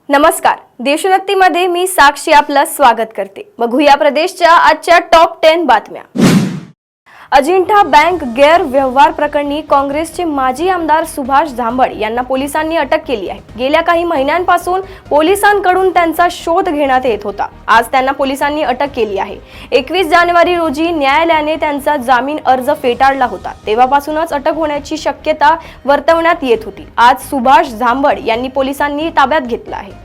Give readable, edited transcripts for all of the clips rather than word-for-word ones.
नमस्कार, देशोन्नतीमध्ये मी साक्षी आपलं स्वागत करते। बघूया प्रदेशच्या आजच्या टॉप 10 बातम्या। अजिंठा बँक गैरव्यवहार प्रकरणी काँग्रेसचे माजी आमदार सुभाष झांबड यांना पोलिसांनी अटक केली आहे। गेल्या काही महिन्यांपासून पोलिसांकडून त्यांचा शोध घेण्यात येत होता। आज त्यांना पोलिसांनी अटक केली आहे। 21 जानेवारी रोजी न्यायालयाने त्यांचा जामीन अर्ज फेटाळला होता। तेव्हापासूनच अटक होण्याची शक्यता वर्तवण्यात येत होती। आज सुभाष झांबड यांनी पोलिसांनी ताब्यात घेतला आहे।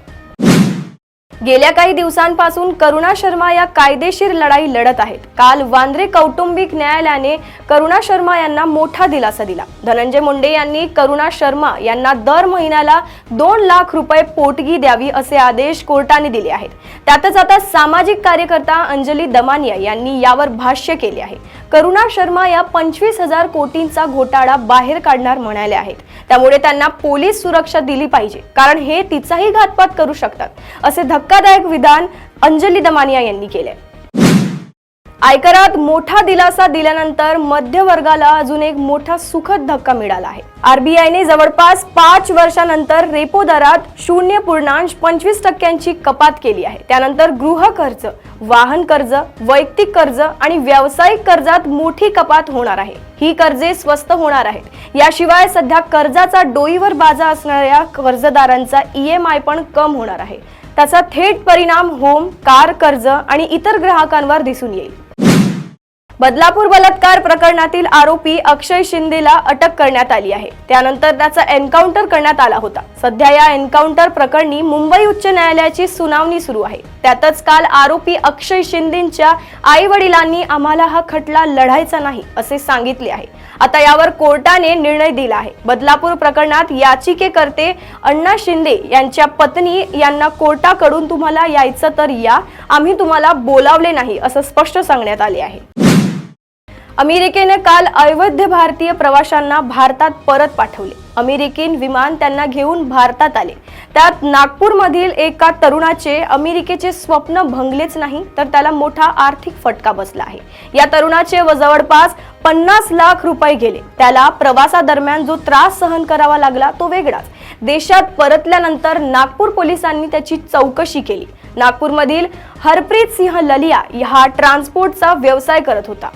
गेल्या काही दिवसांपासून करुणा शर्मा या कायदेशीर लढाई लढत आहेत। काल वांद्रे कौटुंबिक न्यायालयाने करुणा शर्मा यांना मोठा दिलासा दिला। धनंजय मुंडे यांनी करुणा शर्मा यांना दर महिन्याला 2 लाख रुपये पोटगी द्यावी असे आदेश कोर्टाने दिले आहेत। त्यातच आता सामाजिक कार्यकर्ता अंजली दमानिया यांनी यावर भाष्य केले आहे। करुणा शर्मा या 25,000 कोटींचा घोटाळा बाहेर काढणार म्हणाले आहेत। त्यामुळे त्यांना पोलीस सुरक्षा दिली पाहिजे, कारण हे तिचाही घातपात करू शकतात, असे धक्कादायक विधान अंजली दमानिया यांनी केले। आयकरात मोठा दिलासा दिल्यानंतर मध्यवर्गाला अजून एक मोठा सुखद धक्का मिळाला आहे। आरबीआयने जवळपास 5 वर्षांनंतर रेपो दरात 0.25% कपात केली आहे। त्यानंतर गृह कर्ज, वाहन कर्ज, वैयक्तिक कर्ज आणि व्यावसायिक कर्जात मोठी कपात होणार आहे। ही कर्जे स्वस्त होणार आहेत। याशिवाय सध्या कर्जाचा डोईवर बाजा असणाऱ्या कर्जदारांचा EMI पण कम होणार आहे। त्याचा थेट परिणाम होम, कार कर्ज आणि इतर ग्राहकांवर दिसून येईल। बदलापूर बलात्कार प्रकरणातील आरोपी अक्षय शिंदेला अटक करण्यात आली आहे। त्यानंतर त्याचा एन्काउंटर करण्यात आला होता। सध्या या एन्काउंटर प्रकरणी मुंबई उच्च न्यायालयाची सुनावणी सुरू आहे। त्यातच काल आरोपी अक्षय शिंदेच्या आई-वडिलांनी आम्हाला हा खटला लढायचा नाही असे सांगितले आहे। आता यावर कोर्टाने निर्णय दिला आहे। बदलापूर प्रकरणात याचिकेकर्ते अण्णा शिंदे यांच्या पत्नी यांना कोर्टाकडून तुम्हाला यायचं तर या, आम्ही तुम्हाला बोलावले नाही असं स्पष्ट सांगण्यात आले आहे। अमेरिकेने काल अवैध भारतीय प्रवाशांना भारतात परत पाठवले। अमेरिकन विमान त्यांना घेऊन भारतात आले। त्यात नागपूरमधील एका तरुणाचे अमेरिकेचे स्वप्न भंगलेच नाही, तर त्याला मोठा आर्थिक फटका बसला आहे। या तरुणाचे जवळपास 50 लाख रुपये गेले। त्याला प्रवासादरम्यान जो त्रास सहन करावा लागला तो वेगळाच। देशात परतल्यानंतर नागपूर पोलिसांनी त्याची चौकशी केली। नागपूरमधील हरप्रीत सिंह ललिया हा ट्रान्सपोर्टचा व्यवसाय करत होता।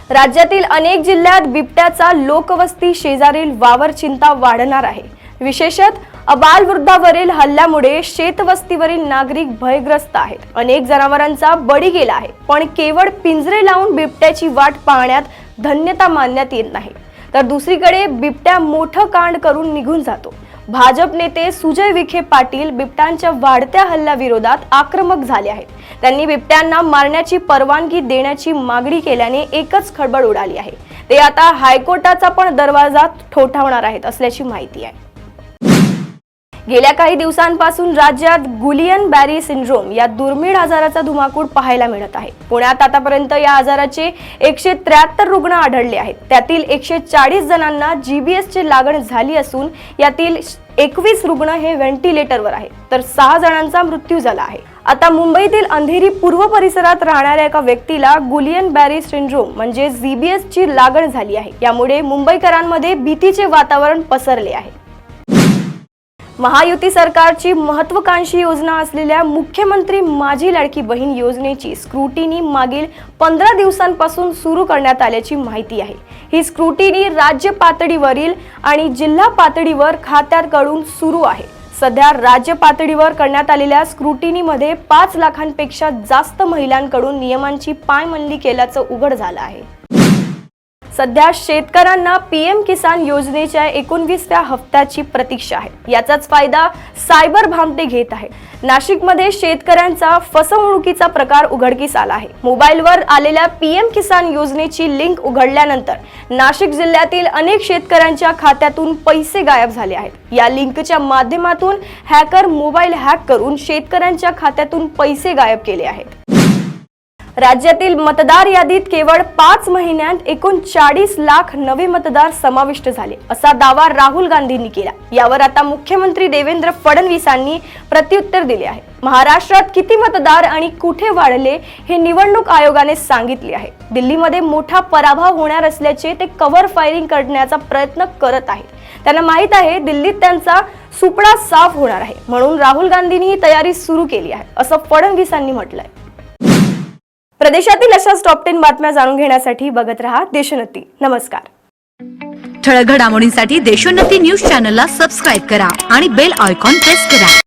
राज्यातील अनेक जिल्ह्यात बिबट्याचा लोकवस्ती शेजारील वावर चिंता वाढणार आहे। विशेषतः अबालवृद्धावरील हल्ल्यामुळे शेतवस्तीवरील नागरिक भयग्रस्त आहेत। अनेक जनावरांचा बळी गेला आहे, पण केवळ पिंजरे लावून बिबट्याची वाट पाहण्यात धन्यता मानण्यात येत नाही, तर दुसरीकडे बिबट्या मोठं कांड करून निघून जातो। भाजप नेते सुजय विखे पाटील बिबट्यांच्या वाढत्या हल्ल्याविरोधात आक्रमक झाले आहेत। त्यांनी बिबट्यांना मारण्याची परवानगी देण्याची मागणी केल्याने एकच खळबळ उडाली आहे। ते आता हायकोर्टाचा पण दरवाजा ठोठावणार आहेत असल्याची माहिती आहे। गेल्या काही दिवसांपासून राज्यात गुलियन बॅरी सिंड्रोम या दुर्मिळ आजाराचा धुमाकूळ पाहायला मिळत आहे। पुण्यात आतापर्यंत या आजाराचे 173 रुग्ण आढळले आहेत। त्यातील 140 जणांना GBS ची लागण झाली असून यातील 21 रुग्ण हे व्हेंटिलेटरवर आहेत, तर 6 जणांचा मृत्यू झाला आहे। आता मुंबईतील अंधेरी पूर्व परिसरात राहणाऱ्या एका व्यक्तीला गुलियन बॅरी सिंड्रोम म्हणजे GBS ची लागण झाली आहे। यामुळे मुंबईकरांमध्ये भीतीचे वातावरण पसरले आहे। महायुती सरकारची महत्त्वाकांक्षी योजना असलेल्या मुख्यमंत्री माझी लाडकी बहीण योजनेची स्क्रूटिनी मागील 15 दिवसांपासून सुरू करण्यात आल्याची माहिती आहे। ही स्क्रूटिनी राज्य पातळीवरील आणि जिल्हा पातळीवर खात्याकडून सुरू आहे। सध्या राज्य पातळीवर करण्यात आलेल्या स्क्रूटिनीमध्ये 5 लाखांपेक्षा जास्त महिलांकडून नियमांची पायमल्ली केल्याचं उघड झालं आहे। सध्या शेतकऱ्यांना PM किसान योजनेच्या 19व्या हप्त्याची प्रतीक्षा आहे। याचाच फायदा सायबर भामटे घेत आहे। नाशिकमध्ये शेतकऱ्यांचा फसवणुकीचा प्रकार उघडकीस आला आहे। मोबाईलवर आलेल्या PM किसान योजनेची लिंक उघडल्यानंतर नाशिक जिल्ह्यातील अनेक शेतकऱ्यांच्या खात्यातून पैसे गायब झाले आहेत। या लिंकच्या माध्यमातून हॅकर मोबाईल हॅक करून शेतकऱ्यांच्या खात्यातून पैसे गायब केले आहेत। राज्यातील मतदार यादीत केवळ 5 महिन्यात 39 लाख नवे मतदार समाविष्ट झाले असा दावा राहुल गांधींनी केला। यावर आता मुख्यमंत्री देवेंद्र फडणवीसांनी प्रत्युत्तर दिले आहे। महाराष्ट्रात किती मतदार आणि कुठे वाढले हे निवडणूक आयोगाने सांगितले आहे। दिल्लीमध्ये मोठा पराभव होणार असल्याचे ते कव्हर फायरिंग करण्याचा प्रयत्न करत आहेत। त्यांना माहित आहे दिल्लीत त्यांचा सुपडा साफ होणार आहे. म्हणून राहुल गांधींनी ही तयारी सुरू केली आहे, असं फडणवीसांनी म्हटलंय. प्रदेशातील अशाच टॉप 10 बातम्या जाणून घेण्यासाठी बघत रहा देशोन्नती. नमस्कार. ठळक घडामोडींसाठी देशोन्नती न्यूज चॅनलला सबस्क्राईब करा आणि बेल आयकॉन प्रेस करा.